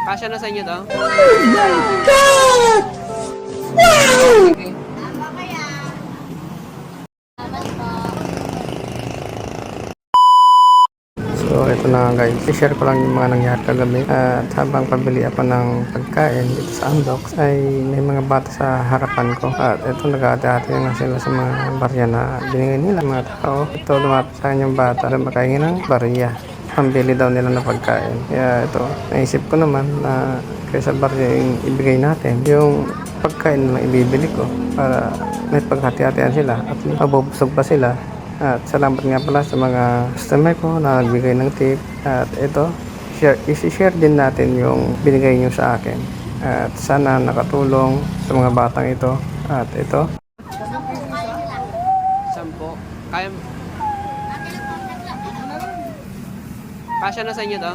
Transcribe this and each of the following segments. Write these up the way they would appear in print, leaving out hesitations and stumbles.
Kasya na sa inyo to? Oh my God! Wow! Okay. So ito na nga guys, i-share ko lang yung mga nangyari kagabi at habang pabili ako ng pagkain dito sa Undox ay may mga bata sa harapan ko at ito nag-aati-ati nga sila sa mga barya na binigay nila mga tao. Ito lumapit sa kanyang bata na makahingi ng barya, pambili daw nila ng pagkain. Kaya ito, naisip ko naman na kaysa barya yung ibigay natin, yung pagkain na lang ibibili ko para may paghati-hatian sila at mabubusog pa sila. At salamat nga pala sa mga customer ko na nagbigay ng tip. At ito, isi-share din natin yung binigay nyo sa akin. At sana nakatulong sa mga batang ito. At ito. 10. Kaya... Kasya na sa inyo to?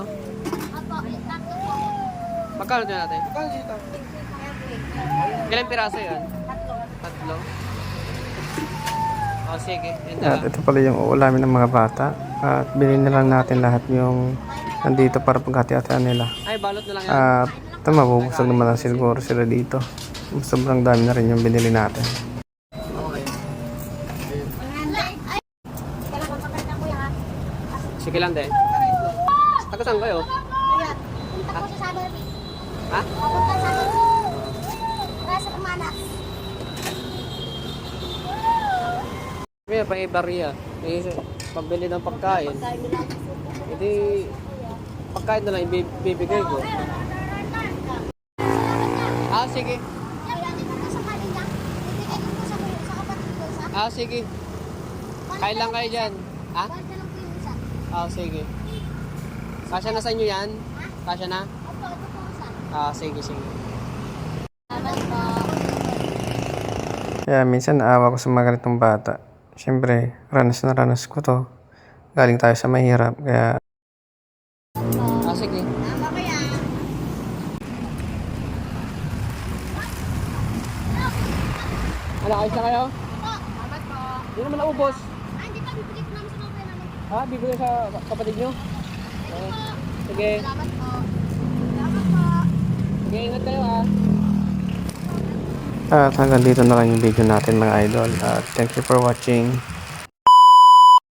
Magkano ito natin? Ilang piraso yun? 3? Oh, sige. At ito pala yung uulamin ng mga bata. At bilhin na lang natin lahat yung nandito para paghati-hatian nila. Ay, balot na lang yan. At ito, mabubusog naman lang siguro sila dito. Sobrang dami na rin yung binili natin. Okay. Sige lang din. Taga saan kayo? Punta ko sa Saturday. Ha? Punta sa Saturday. Para sa Pamanas. Kaya pang ibarya. Pambili ng pagkain. Hindi, pagkain na lang ibibigay ko. Ah, sige. Ah, sige. Kain lang kayo dyan. Ha? Ah, sige. Kasya na sa inyo yan? Kasya na? Ah, sige, sige. Kaya minsan naawa ko sa mga ganitong bata. Siyempre, ranas na ranas ko to. Galing tayo sa mahirap. Kaya Ah, sige. Ano, ayos na kayo? Hindi naman naubos. Hindi pa bibigay ko namin sa mga namin. Ha? Bibigay sa kapatid nyo? Sige. Salamat po. Salamat po. Sige, ingat kayo ha. at hanggang dito na lang yung video natin mga idol. At thank you for watching.